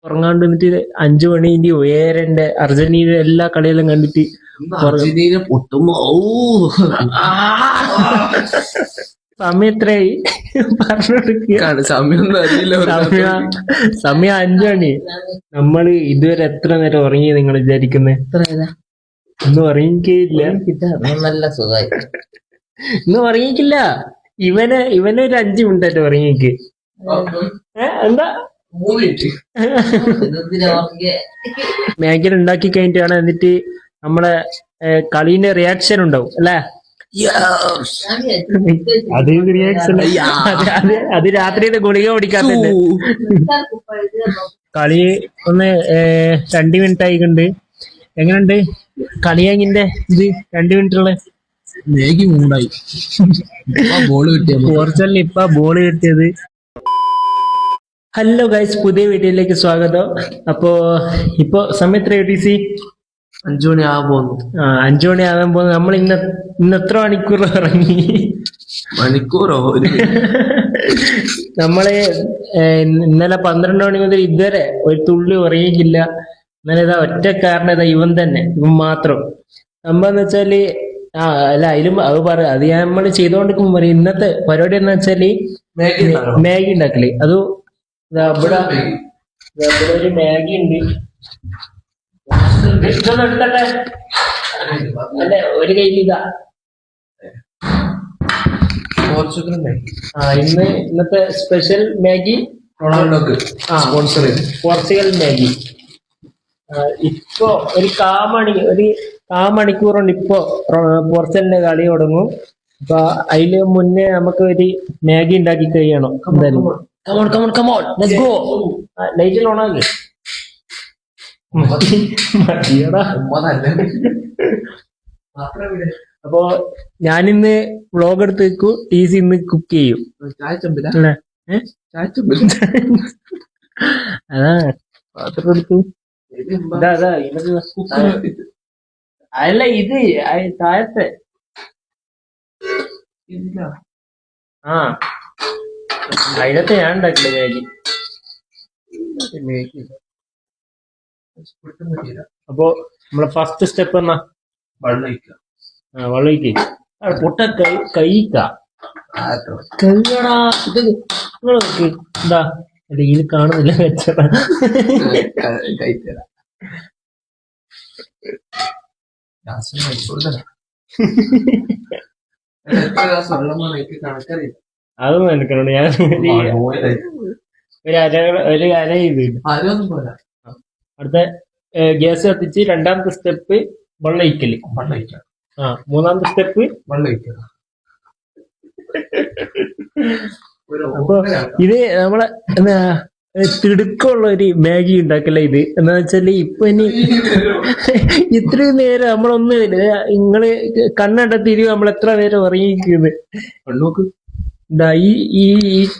ഉറങ്ങാണ്ട് എന്നിട്ട് 5 മണിന്റെ 7:30 അർജന്റീന എല്ലാ കളിയെല്ലാം കണ്ടിട്ട് അർജന്റീന പൊട്ടുമ്പോ സമയം എത്രയായി പറഞ്ഞെടുക്കുക. സമയമൊന്നും അറിയില്ല. സമയം 5 മണി. നമ്മള് ഇതുവരെ എത്ര നേരം ഉറങ്ങി നിങ്ങൾ വിചാരിക്കുന്നത്? ഒന്നും ഉറങ്ങിക്കില്ല. നല്ല സുഖമായി. ഇന്ന് ഉറങ്ങിക്കില്ല. ഇവനൊരു 5 മിനിറ്റ് ഉറങ്ങിക്ക്. എന്താ മാഗി ഉണ്ടാക്കി കഴിഞ്ഞിട്ടാണ് എന്നിട്ട് നമ്മളെ കളീന്റെ റിയാക്ഷൻ ഉണ്ടാവും അല്ലേ? അത് റിയാക്ഷൻ അത് രാത്രിയുടെ ഗുളിക ഓടിക്കാത്തല്ലേ. കളി ഒന്ന് 2 മിനിറ്റ് ആയിട്ടുണ്ട്. എങ്ങനെയുണ്ട് കളിയാങ്ങിന്റെ ഇത് 2 മിനിറ്റുള്ള മാഗി മൂടായി. പോർച്ചുഗലിന് ഇപ്പൊ ബോള് കിട്ടിയത്. ഹലോ ഗൈസ്, പുതിയ വീഡിയോയിലേക്ക് സ്വാഗതം. അപ്പോ ഇപ്പൊ സമയം എത്രയോ TC? 5 മണി ആകാൻ പോകുന്നു. 5 മണി ആകാൻ പോകുന്നു. നമ്മൾ ഇന്ന് എത്ര മണിക്കൂർ ഇറങ്ങി? മണിക്കൂറോ? നമ്മള് ഇന്നലെ 12 മണി മുതൽ ഇതുവരെ ഒരു തുള്ളി ഉറങ്ങിക്കില്ല. ഇന്നലെ ഇതാ ഒറ്റ കാരണം ഇവൻ തന്നെ, ഇവൻ മാത്രം. സംഭവം വെച്ചാല് അല്ല അതിലും അത് നമ്മൾ ചെയ്തോണ്ടിരിക്കുമ്പോ പറയും. ഇന്നത്തെ പരിപാടി എന്ന് വെച്ചാല് മാഗി ഉണ്ടാക്കല്. അത് ഇവിടെ ഒരു മാഗി ഉണ്ട്. ഇതൊന്നും എടുത്തട്ടെ. അല്ലെ ഒരു കയ്യിലിതാ ഇന്നത്തെ സ്പെഷ്യൽ മാഗി റൊണാൾഡോക്ക് സ്പോൺസർ പോർച്ചുഗൽ മാഗി. ഇപ്പൊ ഒരു കാമണിക്കൂർ കൊണ്ട് ഇപ്പൊ പോർച്ചുഗലിന്റെ കളി തുടങ്ങും. അപ്പൊ അതിന് മുന്നേ നമുക്ക് ഒരു മാഗി ഉണ്ടാക്കി കഴിയണം എന്തായാലും. ലൈറ്റിൽ ഓണാക്കി മതിയടാ. അപ്പൊ ഞാനിന്ന് വ്ളോഗ് എടുത്ത് വെക്കും. TC ഇന്ന് കുക്ക് ചെയ്യും. അതാ പാത്രം എടുത്തു. അല്ല ഇത് താഴത്തെ അതിനകത്ത് ഞാൻ ഉണ്ടാക്കില്ല മാഗി. അപ്പൊ നമ്മളെ ഫസ്റ്റ് സ്റ്റെപ്പ് എന്നാ വെള്ളം പൊട്ട കഴിക്കടാ. ഇത് നിങ്ങൾ നോക്ക്. എന്താ ഇതിൽ കാണുന്നില്ല വെച്ചടാ. അതൊന്നും എനിക്കണോ. ഞാൻ ഒരു അര ചെയ്ത് അടുത്ത ഗ്യാസ് കത്തിച്ച് രണ്ടാമത്തെ സ്റ്റെപ്പ് വെള്ളം ഒഴിക്കല്. മൂന്നാമത്തെ സ്റ്റെപ്പ് അപ്പൊ ഇത് നമ്മളെ തിടുക്കമുള്ള ഒരു മാഗി ഉണ്ടാക്കല. ഇത് എന്താ വെച്ചാല് ഇപ്പൊ ഇനി ഇത്രയും നേരം നമ്മളൊന്ന് നിങ്ങള് കണ്ണട തിരിവ് നമ്മൾ എത്ര നേരം ഉറങ്ങിക്കുന്നത്. ഈ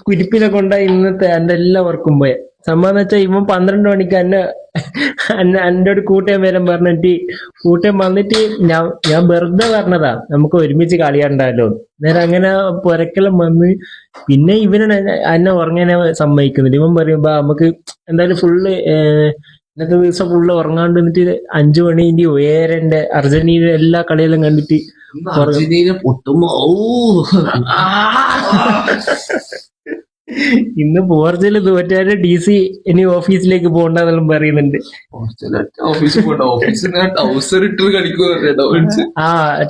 കുരിപ്പിനെ കൊണ്ട ഇന്നത്തെ എന്റെ എല്ലാ വർക്കും പോയ സംഭവം എന്ന് വെച്ചാൽ ഇവൻ 12 മണിക്ക് എന്റെ ഒരു കൂട്ടം വരാൻ പറഞ്ഞിട്ട് കൂട്ടം വന്നിട്ട് ഞാൻ വെറുതെ പറഞ്ഞതാ നമുക്ക് ഒരുമിച്ച് കളിയാണ്ടാലോ. നേരം അങ്ങനെ പുരക്കെല്ലാം വന്ന് പിന്നെ എന്നെ ഉറങ്ങാനെ സമ്മതിക്കുന്നില്ല. ഇവൻ പറയുമ്പോ നമുക്ക് എന്തായാലും ഫുള്ള് ഇന്നത്തെ ദിവസം ഫുള്ള് ഉറങ്ങാണ്ട് എന്നിട്ട് 5 മണിന്റെ 7:30 അർജന്റീന എല്ലാ കളിയെല്ലാം കണ്ടിട്ട് അർജന്റീന പൊട്ടുമ്പോ ഇന്ന് പോർച്ചുഗൽ തോറ്റാല് TC ഇനി ഓഫീസിലേക്ക് പോകണ്ടെന്നെല്ലാം പറയുന്നുണ്ട്.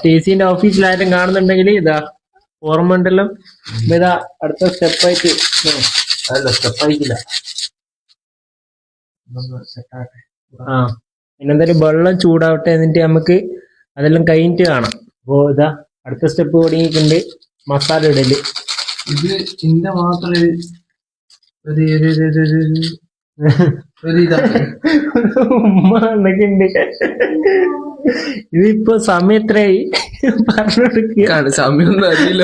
TCന്റെ ഓഫീസിലാരും കാണുന്നുണ്ടെങ്കിൽ ഇതാ ഓർമ്മ ഉണ്ടല്ലോ. ഇതാ അടുത്ത സ്റ്റെപ്പായിട്ട് സ്റ്റെപ്പായിട്ടില്ല. പിന്നെന്തായാലും വെള്ളം ചൂടാവട്ടെ, എന്നിട്ട് നമുക്ക് അതെല്ലാം കഴിഞ്ഞിട്ട് കാണാം. അപ്പോ ഇതാ അടുത്ത സ്റ്റെപ്പ് തുടങ്ങിയിട്ടുണ്ട്, മസാല ഇടല്. ഇത് ചിന്ത മാത്രം ഉമ്മ എന്നൊക്കെയുണ്ട്. ഇതിപ്പോ സമയം എത്രയായി പറഞ്ഞെടുക്കുക. സമയമൊന്നും അറിയില്ല.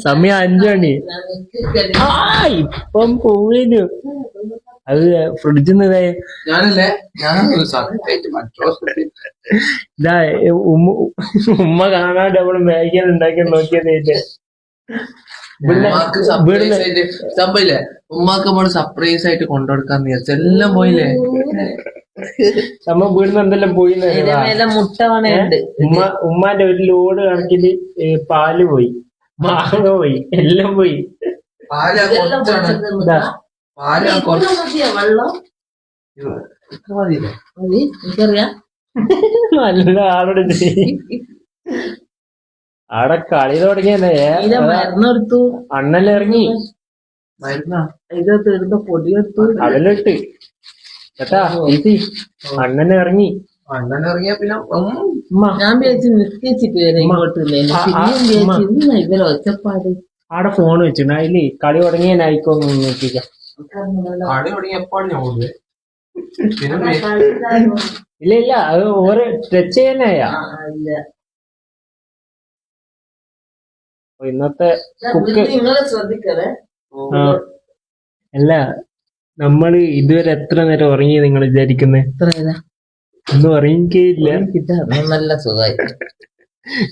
സമയം 5 മണി. ഇപ്പം പോവേനു. അത് ഫ്രിഡ്ജിൽ നിന്ന് ഞാനല്ലേ ഇതാ ഉമ്മ കാണാണ്ട് നമ്മള് മാഗിയാണ് ഉണ്ടാക്കി നോക്കിയതേ. സംഭവില്ലേ ഉമ്മാക്ക് നമ്മള് സർപ്രൈസ് ആയിട്ട് കൊണ്ടുകൊടുക്കാന്ന് വിചാരിച്ചു എല്ലാം പോയില്ലേ. നമ്മ വീടിന് എന്തെല്ലാം പോയി മുട്ട വേണുണ്ട്. ഉമ്മാന്റെ ഒരു ലോഡ് കണക്കില് പാല് പോയി, മാങ്ങ പോയി, എല്ലാം പോയി. പാല് കുറച്ചാണ്. പാല് കുറച്ച് വെള്ളം മതിയില്ലേ? എനിക്കറിയാം. നല്ല ആളോട് ആടെ കളി തുടങ്ങിയല്ലേ. മരുന്നെടുത്തു, അണ്ണെല്ലാം ഇറങ്ങി, മരുന്നാ ഇത് എടുത്ത പൊടിയെടുത്തു, അതെല്ലാം ചേട്ടാ ഈസി അണ്ണനെ ഇറങ്ങി. അണ്ണൻ ഇറങ്ങിയ പിന്നെ ഞാൻ വിചാരിച്ചു നിസ്കരിച്ചിട്ട് വരെ ഇങ്ങോട്ട് ഇവരെ ഒച്ചപ്പാട്. ആടെ ഫോൺ വെച്ചിട്ടുണ്ട്, അതില് കളി തുടങ്ങിയനായിക്കോന്ന് നോക്കിക്കാം. കളി തുടങ്ങി എപ്പോഴും ഞാൻ പോകുന്നത്. പിന്നെ ഇല്ല ഇല്ല, അത് ഓരോ ടച്ച് ചെയ്യാനായ ഇന്നത്തെ കുക്ക്. നിങ്ങളെ ശ്രദ്ധിക്കണേ. അല്ല, നമ്മള് ഇതുവരെ എത്ര നേരം ഉറങ്ങി നിങ്ങൾ വിചാരിക്കുന്നത്? ഒന്നും ഉറങ്ങിക്കില്ല. നല്ല സുഖമായി.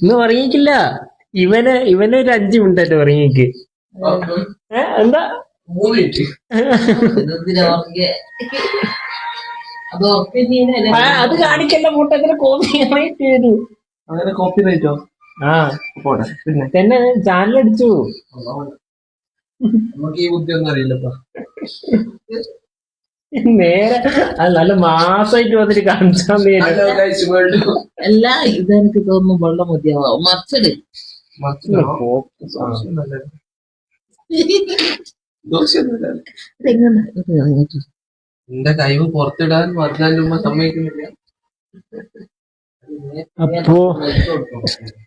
ഇന്ന് ഉറങ്ങിക്കില്ല. ഇവനൊരു 5 മിനിറ്റ് ഉറങ്ങിക്ക്. എന്താ 3 മിനിറ്റ് അത് കാണിക്കണ്ട കൂട്ടത്തിന് കോപ്പി വരും. അങ്ങനെ കോപ്പി റൈറ്റോ? ആ പോട്ടെ. പിന്നെ തന്നെ ചാനലടിച്ചു. നമുക്ക് ഈ ബുദ്ധി ഒന്നും അറിയില്ലപ്പാ. നേരെ അത് നല്ല മാസമായിട്ട് വന്നിട്ട് കാണിച്ചാൽ അല്ല, ഇതെനിക്ക് തോന്നുന്നു വെള്ളം മതിയാവും. മറിച്ചട് എന്റെ കഴിവ് പുറത്തിടാൻ മറിച്ചാൻ്റെ ഉമ്മ സമ്മതിക്കുന്നില്ല. അപ്പോ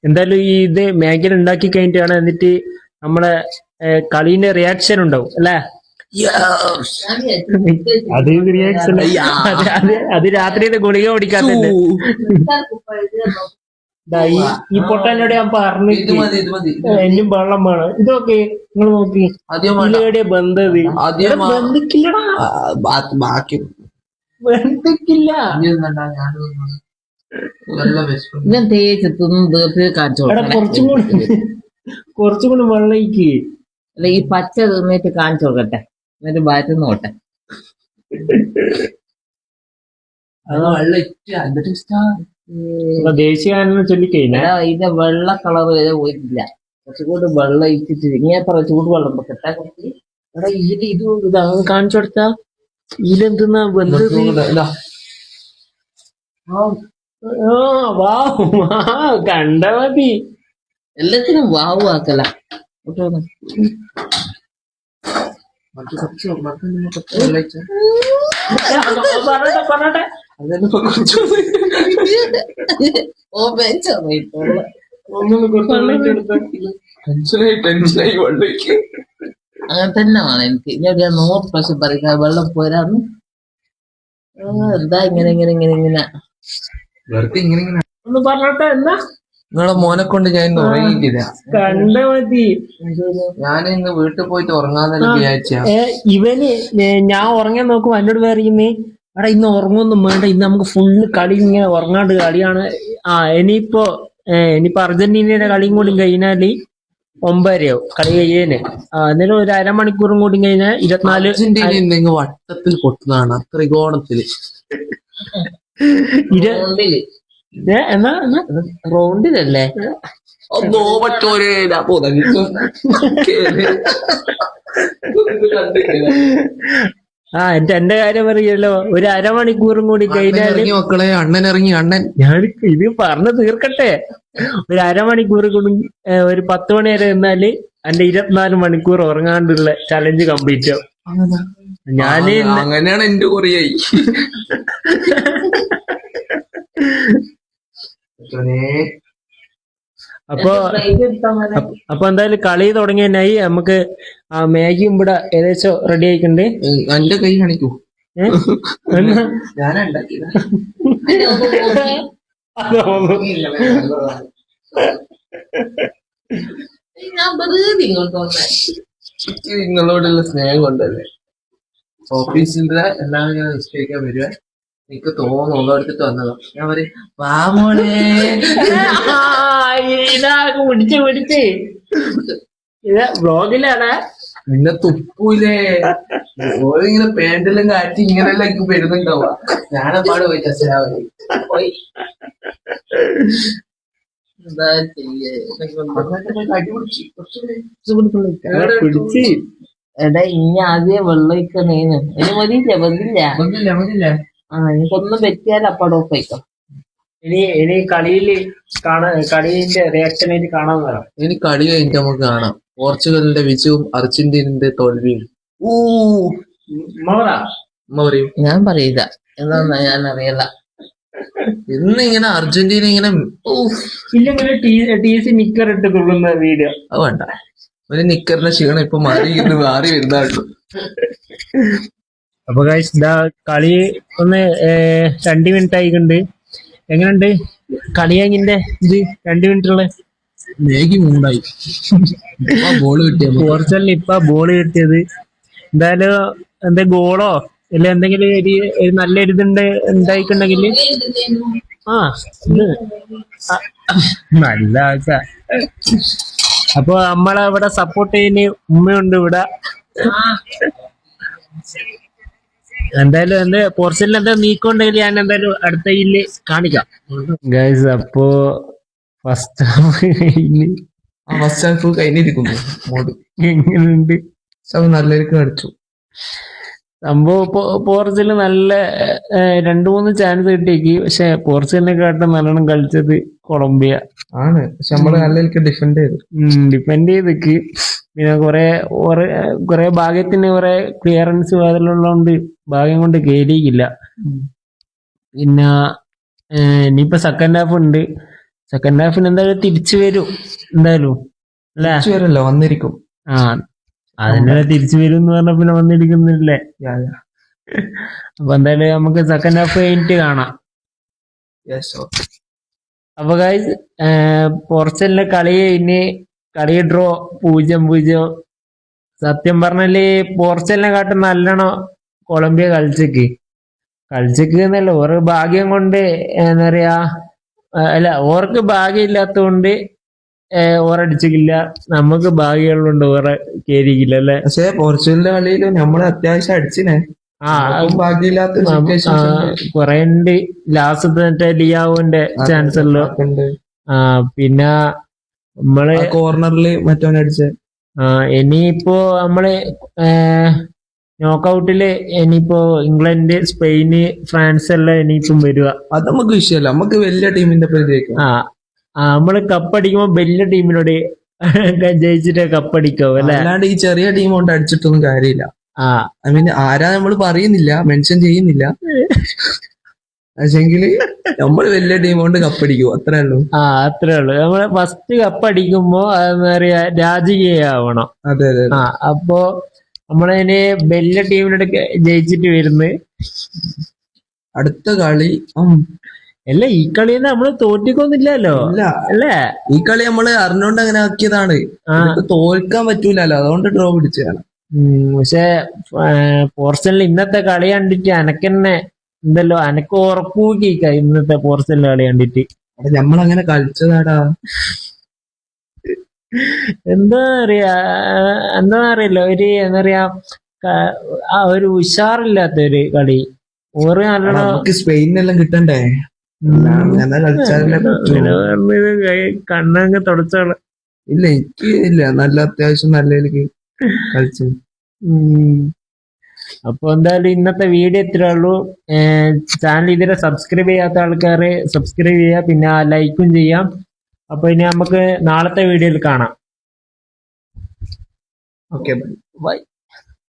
എന്തായാലും ഈ ഇത് മേഖല ഉണ്ടാക്കി കഴിഞ്ഞിട്ടാണ് എന്നിട്ട് നമ്മളെ കളീന്റെ റിയാക്ഷൻ ഉണ്ടാവും അല്ലേ? അത് റിയാക്ഷൻ അത് രാത്രിയുടെ ഗുളിക ഓടിക്കാത്തല്ലേ. ഈ പൊട്ടാനോട് ഞാൻ പറഞ്ഞു എന്നും വെള്ളം വേണം. ഇതൊക്കെ നിങ്ങൾ നോക്കി ഇതിലെവിടെയാ ബന്ധത്? ബന്ധിക്കില്ലടാ, ബാക്കി ബന്ധിക്കില്ല. ഞാൻ തേച്ച് തിന്ന് കാണിച്ചു. കുറച്ചും കൂടി വെള്ളയ്ക്ക്. അല്ല, ഈ പച്ച തിന്നിട്ട് കാണിച്ചു കൊടുക്കട്ടെ, എന്നിട്ട് ബാറ്റ് നോട്ടെ. ദേശീയഗാനം ചൊല്ലിക്കഴിഞ്ഞാ ഇതിന്റെ വെള്ള കളർ വരെ പോയിട്ടില്ല. കുറച്ചുകൂടി വെള്ളം ഇട്ടിട്ട് ഇങ്ങനെ ചൂട് വെള്ളം വെക്കട്ടെ. കുറച്ച് എടാ ഇത് കാണിച്ചു കൊടുത്താ ഇതിലെന്തെന്നാ ബന്ധത്? കണ്ട മതി. എല്ലാത്തിനും വാവ് ആക്കല. പറഞ്ഞട്ടെ അങ്ങനെ തന്നെ വേണം എനിക്ക്. ഞാൻ 100 പ്രാവശ്യം പറയാ വെള്ളം പോരാന്ന്. എന്താ ഇങ്ങനെ ഇങ്ങനെ ഇങ്ങനെ ഇങ്ങനെ ഒന്ന് പറഞ്ഞോട്ടെ. എന്താ നിങ്ങളെ മോനെ കൊണ്ട് ഞാൻ ഇന്ന് ഉറങ്ങിയിട്ടില്ല. കണ്ട മതി. ഞാൻ ഇന്ന് വീട്ടിൽ പോയിട്ട് ഉറങ്ങാന്നല്ല വിചാരിച്ച. ഇവന് ഞാൻ ഉറങ്ങാൻ നോക്കുമ്പോ എന്നോട് പറയുന്നേ, എടാ ഇന്ന് ഉറങ്ങൊന്നും വേണ്ട, ഇന്ന് നമുക്ക് ഫുള്ള് കളി ഇങ്ങനെ ഉറങ്ങാണ്ട് കളിയാണ്. ഇനിയിപ്പോ അർജന്റീനയുടെ കളിയും കൂടി കഴിഞ്ഞാല് 9:30 കളി കഴിയേനെ. എന്നാലും ഒരു അരമണിക്കൂറും കൂടി കഴിഞ്ഞാൽ 24. അർജന്റീന വട്ടത്തിൽ പൊട്ടുന്നതാണ്, ത്രികോണത്തില്. എന്നാ റൗണ്ടിലല്ലേ? എന്റെ കാര്യം പറയല്ലോ. ഒരു അരമണിക്കൂറും കൂടി കഴിഞ്ഞാല് മക്കളെ അണ്ണൻ ഇറങ്ങി. ഞാൻ ഇത് പറഞ്ഞു തീർക്കട്ടെ. ഒരു അരമണിക്കൂർ കൂടി ഒരു 10 മണി വരെ നിന്നാല് എന്റെ 24 മണിക്കൂർ ഉറങ്ങാണ്ടുള്ള ചലഞ്ച് കംപ്ലീറ്റ് ആവും. ഞാന് അങ്ങനെയാണ് എന്റെ കുറയായി. അപ്പൊ എന്തായാലും കളി തുടങ്ങിയതിനായി നമുക്ക് മാഗിയും ഇവിടെ ഏകദേശം റെഡി ആയിട്ടുണ്ട്. എന്റെ കൈ കാണിക്കൂ. ഞാനാ ഉണ്ടാക്കിയത്. നിങ്ങളോടുള്ള സ്നേഹം കൊണ്ടല്ലേ. ഓഫീസിന്റെ എല്ലാം ഇങ്ങനെ നിശ്ചയിക്കാൻ വരുവേ. എനിക്ക് തോന്നുന്നു എടുത്തിട്ട് വന്നതോ. ഞാൻ പറയും വാ മോളെ. പിടിച്ച് ഇത് വ്ളോഗിലാണ്. നിന്നെ തുപ്പൂലേ ഓരിങ്ങനെ പാൻറ്റെല്ലാം കാറ്റി ഇങ്ങനെല്ലാം എനിക്ക് വരുന്നുണ്ടാവുക. ഞാനപ്പാട് പോയി ചച്ചരാവേ പോയി എന്താ ചെയ്യേ കടി പിടിച്ച് കുറച്ചുകൂടി പിടിച്ച് എടാ ഇനി ആദ്യം വെള്ളം ഒഴിക്കണേന് ഇനി മതിയില്ല മതില്ല മതില്ല. എനിക്കൊന്നും പറ്റിയാൽ അപ്പാടെ ഒപ്പിക്കാം. ഇനി കളിയില് കളിന്റെ റിയാക്ഷൻ ആയിട്ട് കാണാൻ വരാം. ഇനി കളി കഴിഞ്ഞിട്ട് നമുക്ക് കാണാം പോർച്ചുഗലിന്റെ വിജയവും അർജന്റീനന്റെ തോൽവിയും. മോറാ അമ്മ പറയും ഞാൻ പറയില്ല എന്താന്നാ ഞാൻ അറിയില്ല. ഇന്നിങ്ങനെ അർജന്റീന ഇങ്ങനെ ഇല്ലെങ്കിൽ ടീസി നിക്കർ ഇട്ട് കൊള്ളുന്ന വീഡിയോ അത് വേണ്ട. ഒരു നിക്കറിന്റെ ക്ഷീണം ഇപ്പൊ മാറി വരുന്നതാണല്ലോ. അപ്പൊ ഗൈസ് ഇതാ കളി ഒന്ന് 2 മിനിറ്റ് ആയിട്ടുണ്ട്. എങ്ങനെയുണ്ട് കളിയാങ്ങിന്റെ ഇത് 2 മിനിറ്റുള്ള മേഗി മൂണ്ടായി ബോള് കിട്ടിയ പോർച്ചുഗലിന് ഇപ്പൊ ബോള് കിട്ടിയത്. എന്തായാലും എന്താ ഗോളോ അല്ലെ എന്തെങ്കിലും ഒരു നല്ല ഇതുണ്ട് ഉണ്ടായിട്ടുണ്ടെങ്കിൽ ഇത് നല്ല ആൾക്കാ. അപ്പൊ നമ്മളെ ഇവിടെ സപ്പോർട്ട് ചെയ്യുന്ന ഉമ്മയുണ്ട് ഇവിടെ. എന്തായാലും പോർച്ചുഗലിൽ എന്താ നീക്കമുണ്ടെങ്കിൽ ഞാൻ എന്തായാലും അടുത്ത ഇല്ല് കാണിക്കാം ഗൈസ്. അപ്പോ ഫസ്റ്റ് ഫസ്റ്റ് ഫുൾ കഴിഞ്ഞിരിക്കുന്നു മോഡ് എങ്ങനെയുണ്ട് നല്ലവർക്ക് കളിച്ചു. സംഭവം പോർച്ചുഗൽ നല്ല 2-3 ചാൻസ് കിട്ടിയേക്ക്. പക്ഷെ പോർച്ചുഗലിനെക്കാട്ടും നല്ലോണം കളിച്ചത് കൊളംബിയ ആണ്. പക്ഷെ നമ്മള് നല്ലവർക്ക് ഡിഫെൻഡ് ചെയ്തു. ഡിപ്പെൻഡ് ചെയ്തിക്ക്. പിന്നെ കൊറേ ഭാഗ്യത്തിന് കൊറേ ക്ലിയറൻസ് അതിലുള്ളതുകൊണ്ട് ഭാഗ്യം കൊണ്ട് കേറിയില്ല. പിന്നെ ഇനിയിപ്പോ സെക്കൻഡ് ഹാഫ് ഉണ്ട്. സെക്കൻഡ് ഹാഫിന് എന്തായാലും തിരിച്ചു വരും എന്തായാലും അല്ലേ? വരല്ലോ വന്നിരിക്കും. അതിനെ തിരിച്ചു വരും എന്ന് പറഞ്ഞ പിന്നെ വന്നിരിക്കുന്നില്ലേ. അപ്പൊ എന്തായാലും നമുക്ക് സെക്കൻഡ് ഹാഫ് കഴിഞ്ഞിട്ട് കാണാം. അപ്പൊ ഗൈസ് പോർച്ചുഗലിന്റെ കളി ഡ്രോ 0-0. സത്യം പറഞ്ഞാല് പോർച്ചുഗലിനെക്കാട്ടും നല്ലോണം കൊളംബിയ കളിച്ചേക്ക് എന്നല്ല ഓരോ ഭാഗ്യം കൊണ്ട് എന്താ പറയാ അല്ല ഓർക്ക് ഭാഗ്യം ഇല്ലാത്തതുകൊണ്ട് ഓറടിച്ചില്ല. നമുക്ക് ഭാഗ്യമുള്ളതുകൊണ്ട് ഓറെ കേറിയില്ല അല്ലെ. പക്ഷെ പോർച്ചുഗലിന്റെ കളിയിൽ നമ്മള് അത്യാവശ്യം അടിച്ചിനെ. ഭാഗ്യമില്ലാത്ത കൊറേ ഉണ്ട്. ലാസ്റ്റ് ലിയാവോന്റെ ചാൻസ് ഉള്ളു. പിന്നെ നമ്മള് കോർണറിൽ മറ്റവനെ അടിച്ച. ഇനിയിപ്പോ നമ്മള് നോക്കൌട്ടില് ഇനിയിപ്പോ ഇംഗ്ലണ്ട്, സ്പെയിന്, ഫ്രാൻസ് എല്ലാം ഇനിയിപ്പം വരിക. അത് നമുക്ക് വിഷയമല്ല. നമുക്ക് വലിയ ടീമിന്റെ പേര് നമ്മള് കപ്പടിക്കുമ്പോ വലിയ ടീമിനോട് ജയിച്ചിട്ട് കപ്പടിക്കാവും അല്ലെ. അല്ലാണ്ട് ഈ ചെറിയ ടീം കൊണ്ട് അടിച്ചിട്ടൊന്നും കാര്യമില്ല. ഐ മീൻ ആരാ നമ്മൾ പറയുന്നില്ല, മെൻഷൻ ചെയ്യുന്നില്ല. പക്ഷെങ്കില് നമ്മള് വലിയ ടീം കൊണ്ട് കപ്പടിക്കും, അത്രേ ഉള്ളൂ. അത്രേ ഉള്ളൂ. നമ്മള് ഫസ്റ്റ് കപ്പടിക്കുമ്പോ എന്താ പറയാ രാജകീയമാവണം. അതെ അതെ. അപ്പൊ നമ്മളതിന് വലിയ ടീമിനോട് ജയിച്ചിട്ട് വരുന്നത്. അടുത്ത കളി അല്ല ഈ കളിന്ന് നമ്മള് തോറ്റിക്കൊന്നില്ലല്ലോ അല്ലേ. ഈ കളി നമ്മള് അറിഞ്ഞോണ്ട് അങ്ങനെ ആക്കിയതാണ്. തോൽക്കാൻ പറ്റൂലല്ലോ, അതുകൊണ്ട് ഡ്രോ പിടിച്ചതാണ്. പക്ഷെ പോർച്ചുഗലിൽ ഇന്നത്തെ കളി കണ്ടിട്ട് അനക്കെന്നെ എന്തല്ലോ അനക്ക് ഉറപ്പൂക്കിക്ക ഇന്നത്തെ പോർച്ചുഗലിന്റെ കളി കണ്ടിട്ട്. നമ്മളങ്ങനെ കളിച്ചതാടാ. എന്താ അറിയില്ല ഒരു എന്താ പറയാ ഒരു ഉഷാറില്ലാത്ത ഒരു കളി. ഓറ് നല്ലോണം സ്പെയിനെല്ലാം കിട്ടണ്ടേ. കണ്ണങ്ങ് തുടച്ചാള്. ഇല്ല എനിക്ക് ഇല്ല, നല്ല അത്യാവശ്യം നല്ല കളിച്ചു. അപ്പൊ എന്തായാലും ഇന്നത്തെ വീഡിയോ ഇത്രേ ഉള്ളൂ. ചാനൽ ഇതുവരെ സബ്സ്ക്രൈബ് ചെയ്യാത്ത ആൾക്കാര് സബ്സ്ക്രൈബ് ചെയ്യുക, പിന്നെ ലൈക്കും ചെയ്യാം. അപ്പൊ ഇനി നമുക്ക് നാളത്തെ വീഡിയോയിൽ കാണാം. Okay bye.